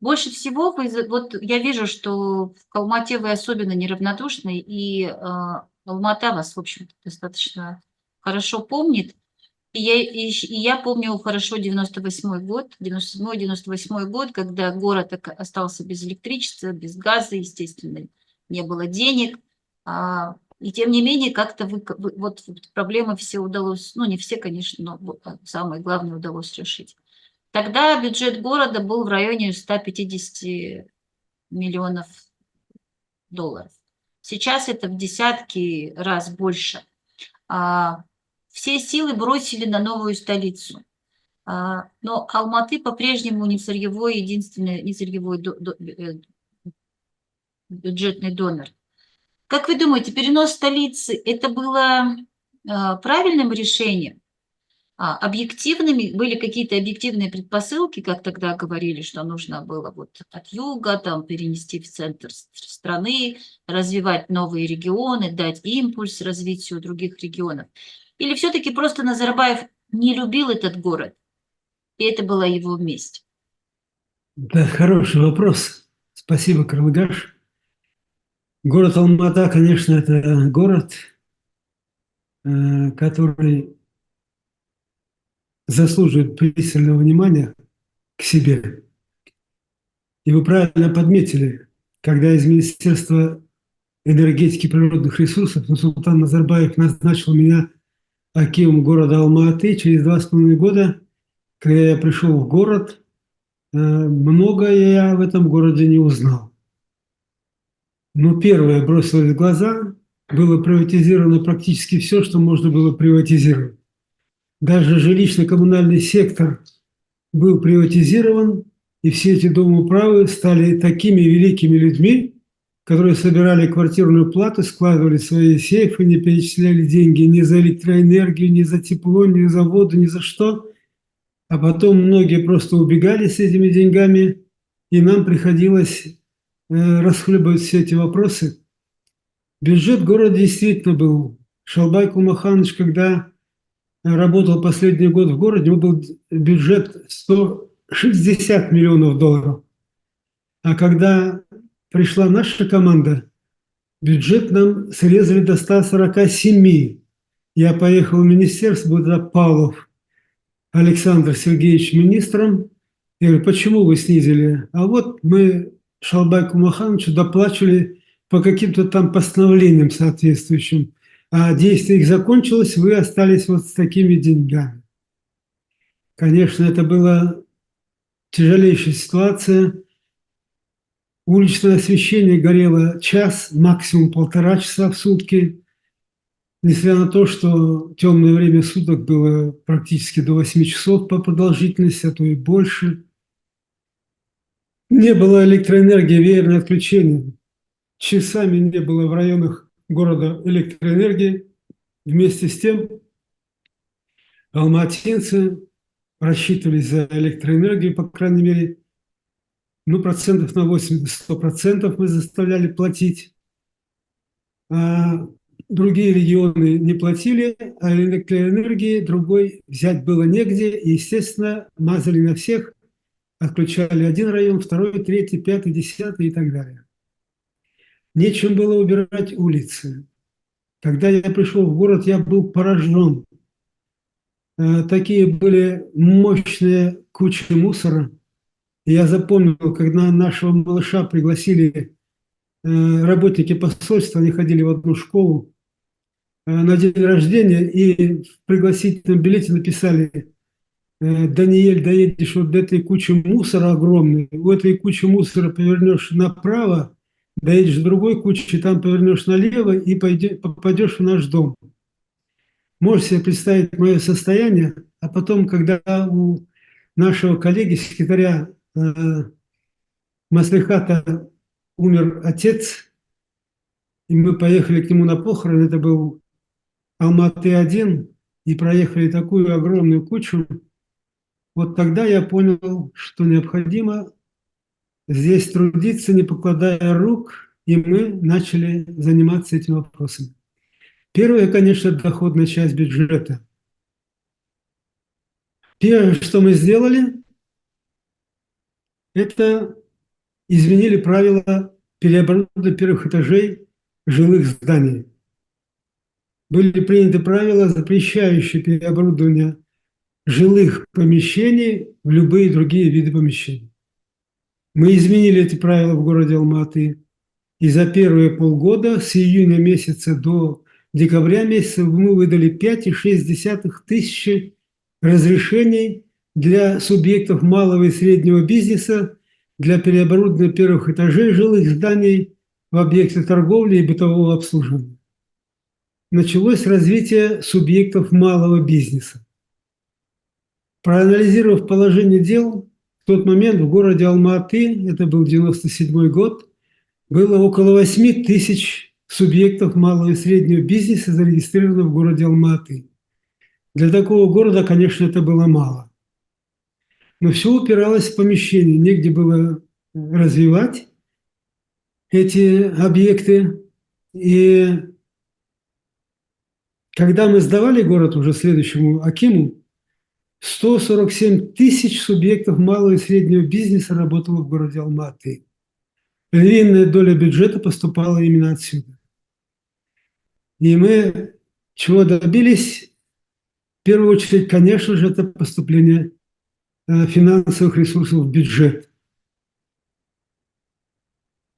Больше всего вот я вижу, что в Алмате вы особенно неравнодушны, и Алмата вас, в общем-то, достаточно хорошо помнит. И я помню хорошо 98-й год, 97-98 год, когда город остался без электричества, без газа, естественно, не было денег. И тем не менее, как-то вот проблемы все удалось, ну не все, конечно, но самое главное удалось решить. Тогда бюджет города был в районе 150 миллионов долларов. Сейчас это в десятки раз больше. А, Все силы бросили на новую столицу. Но Алматы по-прежнему не сырьевой, единственный не сырьевой бюджетный донор. Как вы думаете, перенос столицы это было правильным решением? Объективными были какие-то объективные предпосылки, как тогда говорили, что нужно было вот от юга там перенести в центр страны, развивать новые регионы, дать импульс развитию других регионов. Или все-таки просто Назарбаев не любил этот город, и это была его месть? Да, хороший вопрос. Спасибо, Карлагаш. Город Алмата, конечно, это город, который заслуживает пристального внимания к себе. И вы правильно подметили, когда из Министерства энергетики и природных ресурсов Нурсултан Назарбаев назначил меня акимом города Алма-Аты, через 2,5 года, когда я пришел в город, многое я в этом городе не узнал. Но первое бросилось в глаза, было приватизировано практически все, что можно было приватизировать. Даже жилищно-коммунальный сектор был приватизирован, и все эти домоуправы стали такими великими людьми, которые собирали квартирную плату, складывали свои сейфы, не перечисляли деньги ни за электроэнергию, ни за тепло, ни за воду, ни за что. А потом многие просто убегали с этими деньгами, и нам приходилось расхлебывать все эти вопросы. Бюджет города действительно был. Шалбай Кулмаханович, когда работал последний год в городе, у него был бюджет 160 миллионов долларов. А когда пришла наша команда, бюджет нам срезали до 147. Я поехал в министерство, был тогда Павлов Александр Сергеевич министром. Я говорю, почему вы снизили? А вот мы Шалбайку Махановичу доплачивали по каким-то там постановлениям соответствующим. А действие их закончилось, вы остались вот с такими деньгами. Конечно, это была тяжелейшая ситуация. Уличное освещение горело час, максимум 1,5 часа в сутки. Несмотря на то, что темное время суток было практически до 8 часов по продолжительности, а то и больше. Не было электроэнергии, веерное отключение. Часами не было в районах города электроэнергии. Вместе с тем алматинцы рассчитывались за электроэнергию, по крайней мере, ну, процентов на 80-100% мы заставляли платить. А другие регионы не платили, а электроэнергии другой взять было негде. И, естественно, мазали на всех, отключали один район, второй, третий, пятый, десятый и так далее. Нечем было убирать улицы. Когда я пришел в город, я был поражен. Такие были мощные кучи мусора. И я запомнил, когда нашего малыша пригласили работники посольства, они ходили в одну школу на день рождения, и в пригласительном билете написали: Даниэль, доедешь вот до этой кучи мусора огромной, у этой кучи мусора повернешь направо, доедешь до другой кучи, там повернешь налево и попадешь в наш дом. Можете себе представить мое состояние, а потом, когда у нашего коллеги, секретаря Маслихата, умер отец, и мы поехали к нему на похороны, это был Алматы-1, и проехали такую огромную кучу, вот тогда я понял, что необходимо здесь трудиться, не покладая рук, и мы начали заниматься этим вопросом. Первое, конечно, доходная часть бюджета. Первое, что мы сделали, это изменили правила переоборудования первых этажей жилых зданий. Были приняты правила, запрещающие переоборудование жилых помещений в любые другие виды помещений. Мы изменили эти правила в городе Алматы, и за первые полгода, с июня месяца до декабря месяца, мы выдали 5,6 тысячи разрешений для субъектов малого и среднего бизнеса для переоборудования первых этажей жилых зданий в объекты торговли и бытового обслуживания. Началось развитие субъектов малого бизнеса. Проанализировав положение дел, в тот момент в городе Алма-Аты, это был 1997 год, было около 8 тысяч субъектов малого и среднего бизнеса зарегистрировано в городе Алма-Аты. Для такого города, конечно, это было мало. Но все упиралось в помещение, негде было развивать эти объекты. И когда мы сдавали город уже следующему акиму, 147 тысяч субъектов малого и среднего бизнеса работало в городе Алма-Аты. Львиная доля бюджета поступала именно отсюда. И мы чего добились? В первую очередь, конечно же, это поступление финансовых ресурсов в бюджет.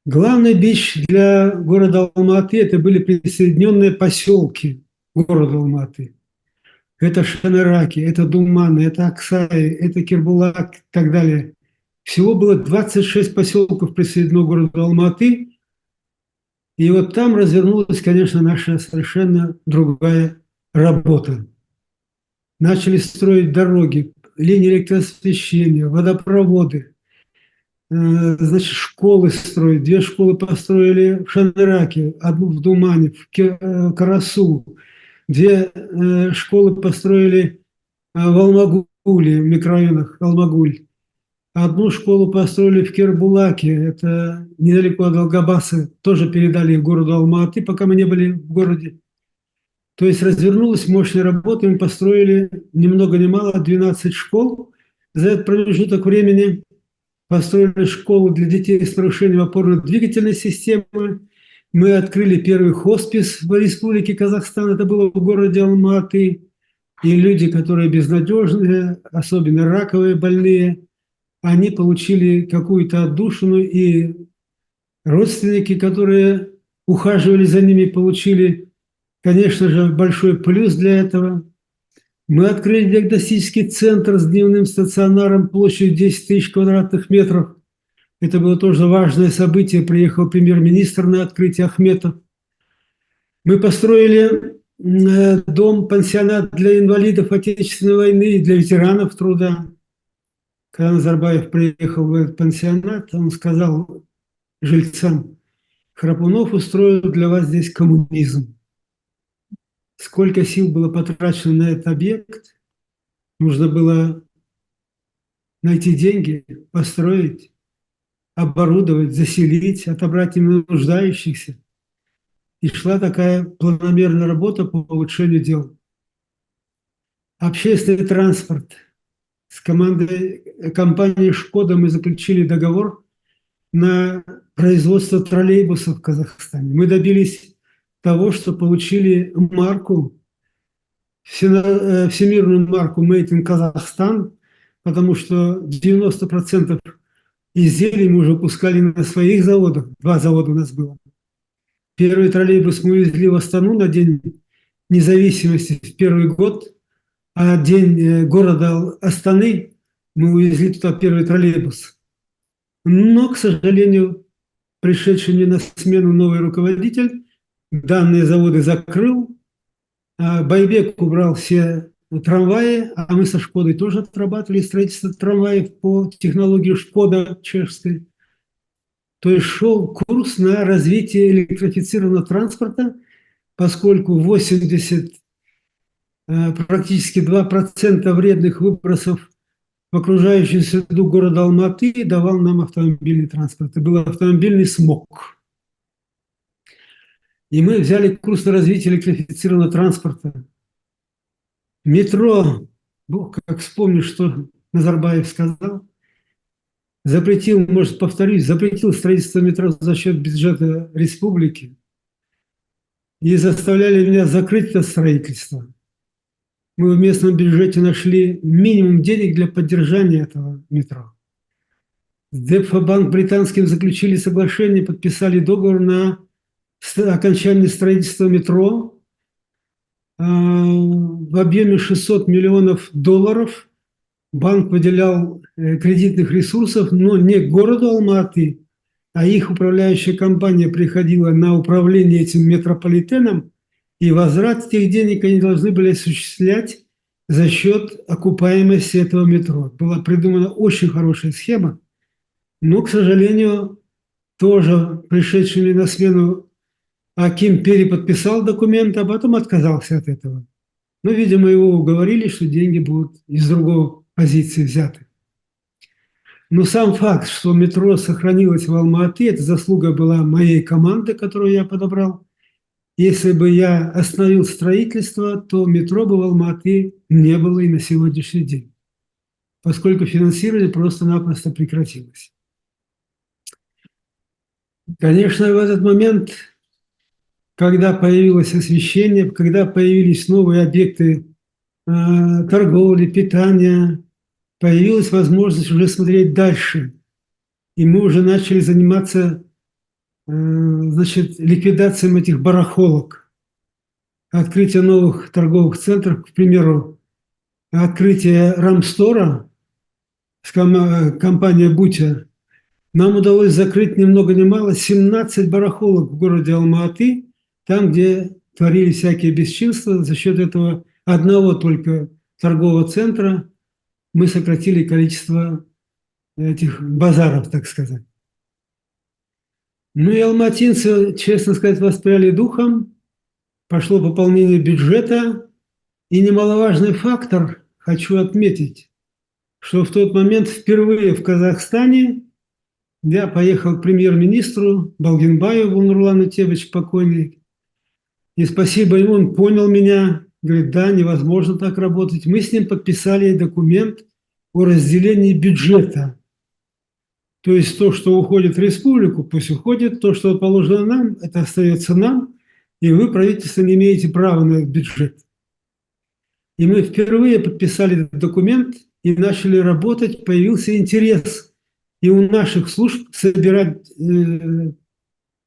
Главный бич для города Алма-Аты – это были присоединенные поселки города Алма-Аты. Это Шанараки, это Думаны, это Аксай, это Кербулак и так далее. Всего было 26 поселков присоединено к городу Алма-Аты. И вот там развернулась, конечно, наша совершенно другая работа. Начали строить дороги, линии электросвещения, водопроводы, значит, школы строить. 2 школы построили в Шанараке, одну в Думане, в Карасу. 2 школы построили в Алмагуле, в микрорайонах Алмагуль. Одну школу построили в Кербулаке, это недалеко от Алгабаса, тоже передали городу Алма-Аты, пока мы не были в городе. То есть развернулась мощная работа, мы построили ни много ни мало 12 школ. За этот промежуток времени построили школу для детей с нарушением опорно-двигательной системы. Мы открыли первый хоспис в Республике Казахстан, это было в городе Алма-Аты. И люди, которые безнадежные, особенно раковые больные, они получили какую-то отдушину, и родственники, которые ухаживали за ними, получили, конечно же, большой плюс для этого. Мы открыли диагностический центр с дневным стационаром площадью 10 тысяч квадратных метров. Это было тоже важное событие. Приехал премьер-министр на открытие Ахметов. Мы построили дом-пансионат для инвалидов Отечественной войны и для ветеранов труда. Когда Назарбаев приехал в этот пансионат, он сказал жильцам: Храпунов устроил для вас здесь коммунизм. Сколько сил было потрачено на этот объект, нужно было найти деньги, построить, оборудовать, заселить, отобрать именно нуждающихся. И шла такая планомерная работа по улучшению дел. Общественный транспорт. С компанией «Шкода» мы заключили договор на производство троллейбусов в Казахстане. Мы добились того, что получили марку, всемирную марку «Made in Kazakhstan», потому что 90% изделий мы уже пускали на своих заводах. 2 завода у нас было. Первый троллейбус мы увезли в Астану на День независимости в первый год, а день города Астаны мы увезли туда первый троллейбус. Но, к сожалению, пришедший мне на смену новый руководитель данные заводы закрыл, а Байбек убрал все трамваи, а мы со «Шкодой» тоже отрабатывали строительство трамваев по технологии «Шкода» чешской. То есть шел курс на развитие электрифицированного транспорта, поскольку 80, практически 2% вредных выбросов в окружающую среду города Алма-Аты давал нам автомобильный транспорт. Это был автомобильный смог. И мы взяли курс на развитие электрифицированного транспорта. Метро, Бог, как вспомню, что Назарбаев сказал, запретил, может, повторюсь, запретил строительство метро за счет бюджета республики и заставляли меня закрыть это строительство. Мы в местном бюджете нашли минимум денег для поддержания этого метро. С Депфобанк британским заключили соглашение, подписали договор на окончание строительства метро в объеме 600 миллионов долларов. Банк выделял кредитных ресурсов, но не городу Алматы, а их управляющая компания приходила на управление этим метрополитеном, и возврат этих денег они должны были осуществлять за счет окупаемости этого метро. Была придумана очень хорошая схема, но, к сожалению, тоже пришедшими на смену Аким переподписал документ, а потом отказался от этого. Но, видимо, его уговорили, что деньги будут из другой позиции взяты. Но сам факт, что метро сохранилось в Алма-Аты, это заслуга была моей команды, которую я подобрал. Если бы я остановил строительство, то метро бы в Алма-Аты не было и на сегодняшний день, поскольку финансирование просто-напросто прекратилось. Конечно, в этот момент, когда появилось освещение, когда появились новые объекты торговли, питания, появилась возможность уже смотреть дальше. И мы уже начали заниматься ликвидацией этих барахолок, открытие новых торговых центров, к примеру, открытие Рамстора с компанией Бутя. Нам удалось закрыть ни много ни мало 17 барахолок в городе Алма-Аты, там, где творились всякие бесчинства. За счет этого одного только торгового центра мы сократили количество этих базаров, так сказать. Ну и алматинцы, честно сказать, воспряли духом, пошло пополнение бюджета, и немаловажный фактор, хочу отметить, что в тот момент впервые в Казахстане я поехал к премьер-министру Балгинбаеву Нурлану Тебовичу, покойный, и спасибо ему, он понял меня, говорит, да, невозможно так работать. Мы с ним подписали документ о разделении бюджета. То есть то, что уходит в республику, пусть уходит, то, что положено нам, это остается нам, и вы, правительство, не имеете права на этот бюджет. И мы впервые подписали этот документ и начали работать, появился интерес и у наших служб собирать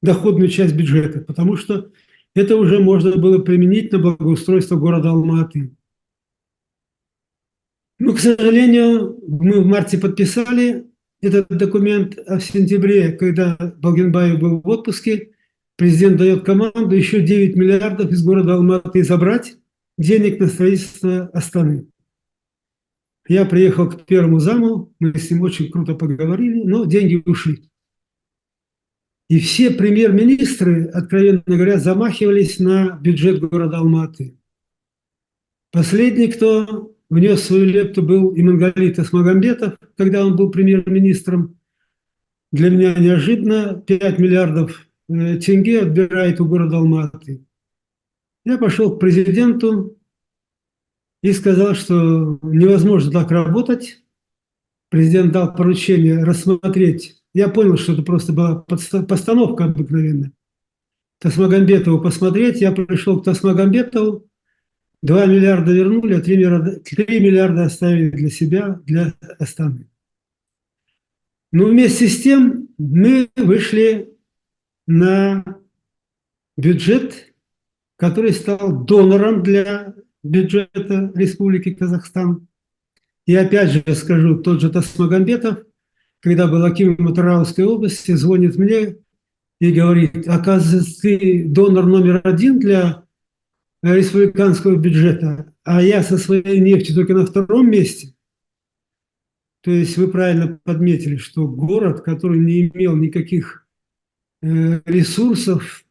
доходную часть бюджета, потому что это уже можно было применить на благоустройство города Алма-Аты. Но, к сожалению, мы в марте подписали этот документ, а в сентябре, когда Балгинбаев был в отпуске, президент дает команду еще 9 миллиардов из города Алма-Аты забрать денег на строительство Астаны. Я приехал к первому заму, мы с ним очень круто поговорили, но деньги ушли. И все премьер-министры, откровенно говоря, замахивались на бюджет города Алма-Аты. Последний, кто внес свою лепту, был Имангалит Асмагамбетов, когда он был премьер-министром. Для меня неожиданно 5 миллиардов тенге отбирает у города Алма-Аты. Я пошел к президенту и сказал, что невозможно так работать. Президент дал поручение рассмотреть. Я понял, что это просто была постановка обыкновенная. Тасмагамбетову посмотреть. Я пришел к Тасмагамбетову. 2 миллиарда вернули, а 3 миллиарда оставили для себя, для Астаны. Но вместе с тем мы вышли на бюджет, который стал донором для бюджета Республики Казахстан. И опять же скажу, тот же Тасмагамбетов, когда был акимом Атырауской области, звонит мне и говорит, оказывается, ты донор номер 1 для республиканского бюджета, а я со своей нефтью только на 2-м месте. То есть вы правильно подметили, что город, который не имел никаких ресурсов,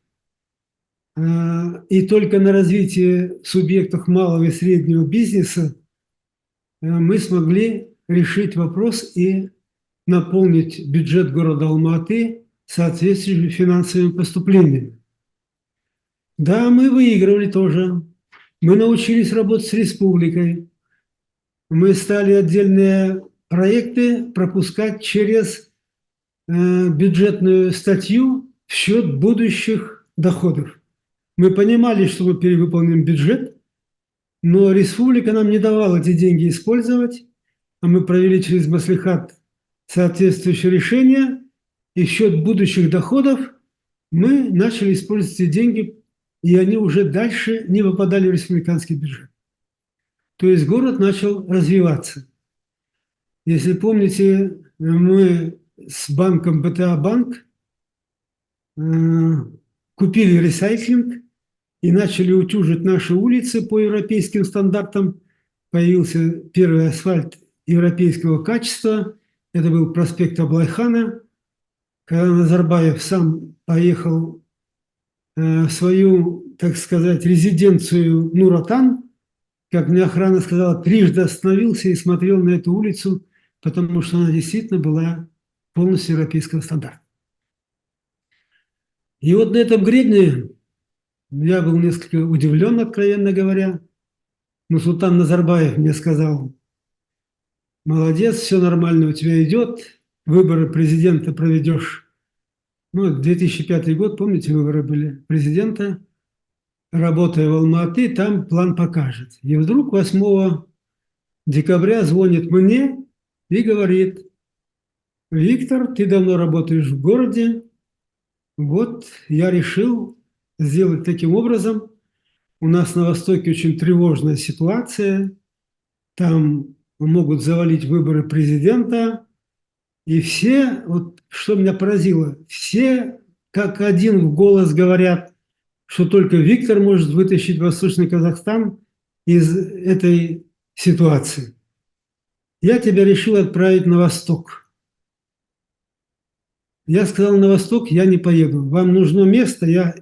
и только на развитие субъектов малого и среднего бизнеса мы смогли решить вопрос и наполнить бюджет города Алма-Аты соответствующими финансовыми поступлениями. Да, мы выигрывали тоже. Мы научились работать с республикой. Мы стали отдельные проекты пропускать через бюджетную статью в счет будущих доходов. Мы понимали, что мы перевыполним бюджет, но республика нам не давала эти деньги использовать, а мы провели через Маслихат соответствующее решение, и в счет будущих доходов мы начали использовать эти деньги, и они уже дальше не попадали в республиканский бюджет. То есть город начал развиваться. Если помните, мы с банком БТА Банк купили ресайклинг и начали утюжить наши улицы по европейским стандартам. Появился первый асфальт европейского качества. Это был проспект Аблайхана. Когда Назарбаев сам поехал в свою, так сказать, резиденцию Нур-Отан, как мне охрана сказала, трижды остановился и смотрел на эту улицу, потому что она действительно была полностью европейского стандарта. И вот на этом гребне я был несколько удивлен, откровенно говоря. Но Султан Назарбаев мне сказал: молодец, все нормально у тебя идет, выборы президента проведешь. Ну, 2005 год, помните, выборы были президента. Работая в Алма-Аты, там план покажет. И вдруг 8 декабря звонит мне и говорит: Виктор, ты давно работаешь в городе, вот я решил сделать таким образом. У нас на Востоке очень тревожная ситуация, там могут завалить выборы президента, и все, вот что меня поразило, все как один в голос говорят, что только Виктор может вытащить Восточный Казахстан из этой ситуации. Я тебя решил отправить на Восток. Я сказал: на Восток я не поеду. Вам нужно место, я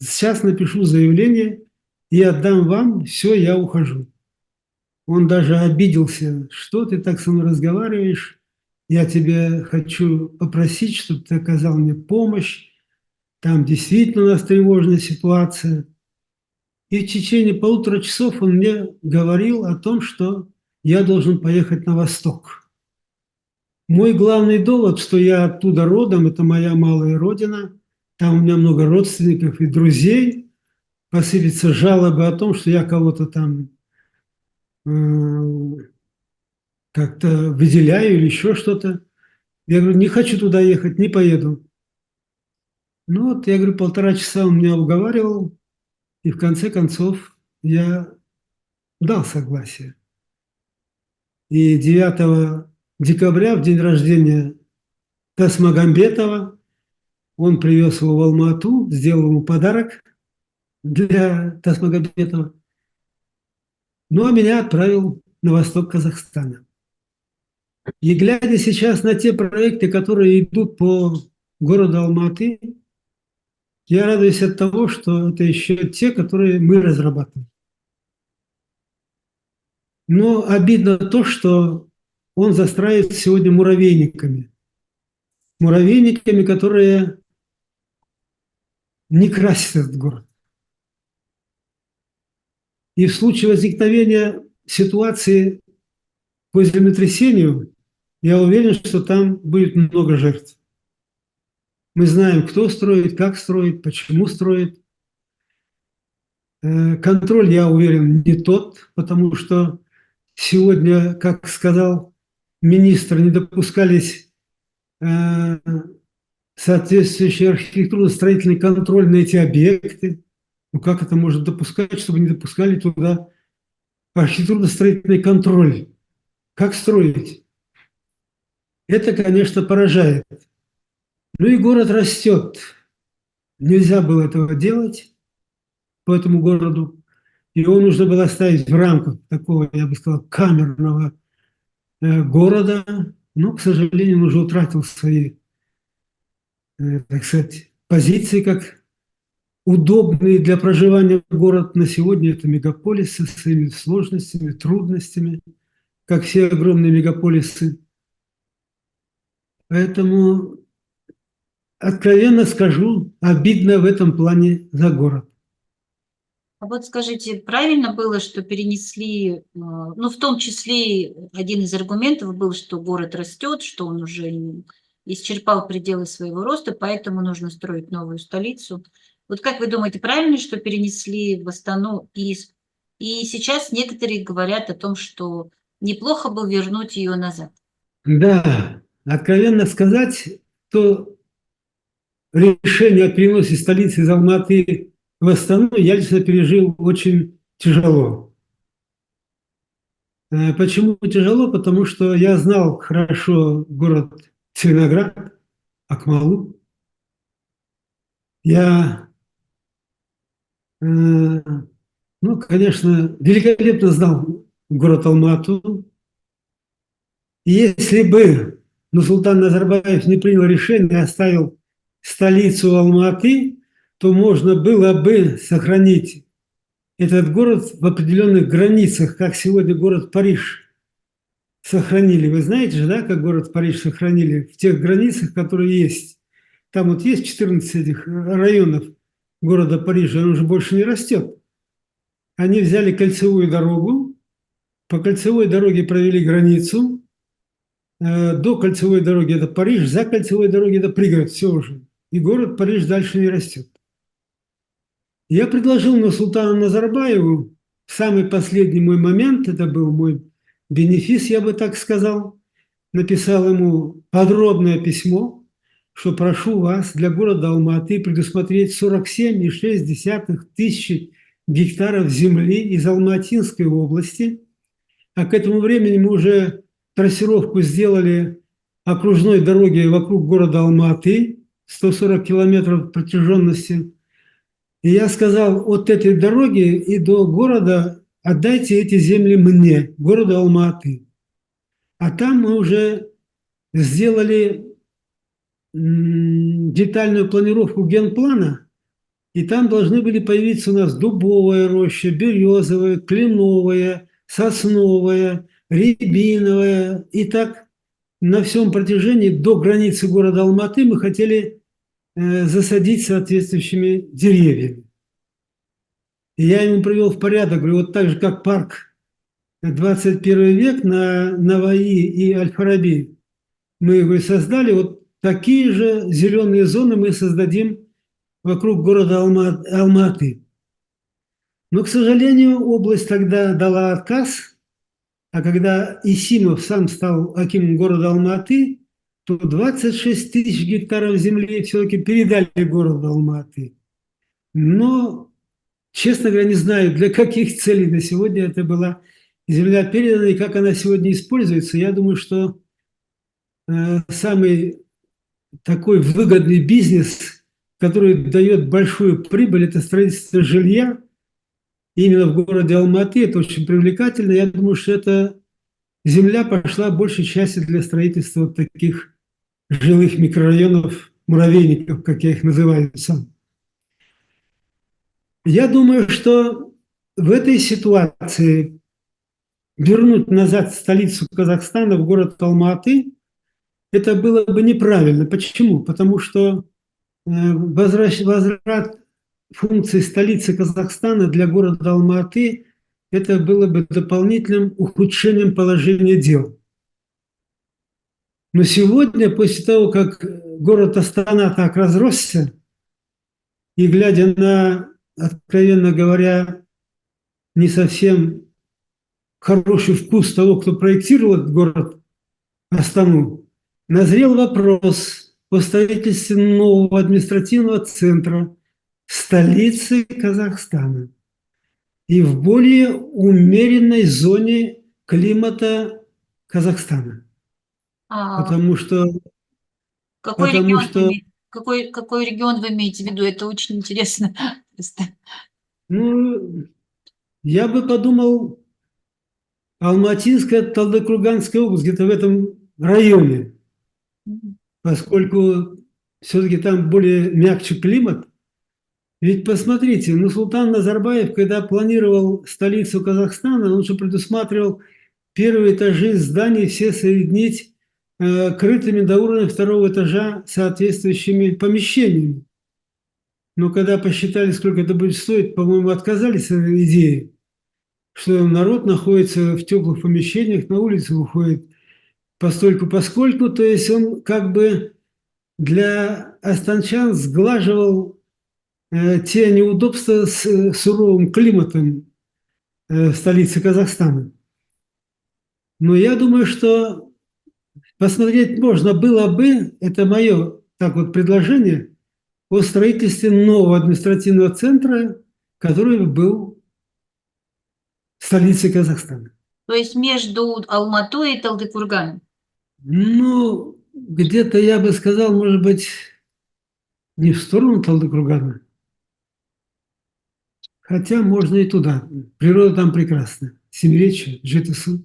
сейчас напишу заявление и отдам вам, все, я ухожу. Он даже обиделся: что ты так со мной разговариваешь, я тебя хочу попросить, чтобы ты оказал мне помощь, там действительно у нас тревожная ситуация. И в течение 1,5 часов он мне говорил о том, что я должен поехать на Восток. Мой главный довод, что я оттуда родом, это моя малая родина, там у меня много родственников и друзей, посыпятся жалобы о том, что я кого-то там как-то выделяю или еще что-то. Я говорю: не хочу туда ехать, не поеду. Ну вот, я говорю, 1,5 часа он меня уговаривал, и в конце концов я дал согласие. И 9 декабря, в день рождения Тасмагамбетова, он привез его в Алма-Ату, сделал ему подарок для Тасмагамбетова, ну а меня отправил на восток Казахстана. И глядя сейчас на те проекты, которые идут по городу Алма-Аты, я радуюсь от того, что это еще те, которые мы разрабатываем. Но обидно то, что он застраивает сегодня муравейниками. Муравейниками, которые не красят этот город. И в случае возникновения ситуации по землетрясению, я уверен, что там будет много жертв. Мы знаем, кто строит, как строит, почему строит. Контроль, я уверен, не тот, потому что сегодня, как сказал министр, не допускались соответствующий архитектурно-строительный контроль на эти объекты. Ну как это можно допускать, чтобы не допускали туда архитектурно-строительный контроль? Как строить? Это, конечно, поражает. Ну и город растет. Нельзя было этого делать по этому городу. Его нужно было оставить в рамках такого, я бы сказал, камерного города. Но, к сожалению, он уже утратил свои, так сказать, позиции как удобный для проживания город. На сегодня это мегаполис со своими сложностями, трудностями, как все огромные мегаполисы. Поэтому, откровенно скажу, обидно в этом плане за город. А вот скажите, правильно было, что перенесли, ну, в том числе один из аргументов был, что город растет, что он уже исчерпал пределы своего роста, поэтому нужно строить новую столицу. Вот как вы думаете, правильно, что перенесли в Астану? И сейчас некоторые говорят о том, что неплохо бы вернуть ее назад. Да, откровенно сказать, то решение о переносе столицы из Алматы в Астану я лично пережил очень тяжело. Почему тяжело? Потому что я знал хорошо город Целиноград, Акмалу. Я, ну, конечно, великолепно знал город Алмату. И если бы Нурсултан Назарбаев не принял решение и оставил столицу Алматы, то можно было бы сохранить этот город в определенных границах, как сегодня город Париж сохранили. Вы знаете же, да, как город Париж сохранили? В тех границах, которые есть. Там вот есть 14 этих районов города Парижа, он уже больше не растет. Они взяли кольцевую дорогу, по кольцевой дороге провели границу, до кольцевой дороги это Париж, за кольцевой дороги это пригород, все уже. И город Париж дальше не растет. Я предложил Нурсултану Назарбаеву в самый последний мой момент, это был мой бенефис, я бы так сказал, написал ему подробное письмо, что прошу вас для города Алматы предусмотреть 47,6 тысячи гектаров земли из Алматинской области, а к этому времени мы уже трассировку сделали окружной дороги вокруг города Алматы, 140 километров протяженности. И я сказал, от этой дороги и до города отдайте эти земли мне, городу Алматы. А там мы уже сделали детальную планировку генплана, и там должны были появиться у нас дубовая роща, березовая, кленовая, сосновая, рябиновая. И так на всем протяжении до границы города Алматы мы хотели засадить соответствующими деревьями. И я ему привел в порядок, говорю, вот так же, как парк 21 век на Наваи и Аль-Фараби, мы его создали, вот такие же зеленые зоны мы создадим вокруг города Алматы. Но, к сожалению, область тогда дала отказ, а когда Исимов сам стал акимом города Алматы, то 26 тысяч гектаров земли все-таки передали городу Алматы. Но, честно говоря, не знаю, для каких целей на сегодня это была земля передана и как она сегодня используется. Я думаю, что самый такой выгодный бизнес, который дает большую прибыль, это строительство жилья. Именно в городе Алматы это очень привлекательно. Я думаю, что эта земля пошла большей части для строительства вот таких жилых микрорайонов, муравейников, как я их называю сам. Я думаю, что в этой ситуации вернуть назад столицу Казахстана в город Алматы, это было бы неправильно. Почему? Потому что возврат функции столицы Казахстана для города Алматы это было бы дополнительным ухудшением положения дел. Но сегодня, после того, как город Астана так разросся, и глядя на, откровенно говоря, не совсем хороший вкус того, кто проектировал этот город Астану, назрел вопрос о строительстве нового административного центра столицы Казахстана и в более умеренной зоне климата Казахстана. А Потому что, какой потому регион вы что какой регион вы имеете в виду? Это очень интересно. Просто. ну, я бы подумал, Алматинская, Талдыкурганская область, где-то в этом районе, Мгм. поскольку все-таки там более мягче климат. Ведь посмотрите, Нурсултан Назарбаев, когда планировал столицу Казахстана, он же предусматривал первые этажи зданий все соединить крытыми до уровня второго этажа соответствующими помещениями. Но когда посчитали, сколько это будет стоить, по-моему, отказались от этой идеи, что народ находится в теплых помещениях, на улице выходит постольку-поскольку, то есть он как бы для астанчан сглаживал те неудобства с суровым климатом столицы Казахстана. Но я думаю, что посмотреть можно было бы, это мое так вот предложение, о строительстве нового административного центра, который бы был столицей Казахстана. То есть между Алматой и Талдыкурганом. Ну, где-то я бы сказал, может быть, не в сторону Талдыкургана, хотя можно и туда. Природа там прекрасна. Семиречье, Жетысу.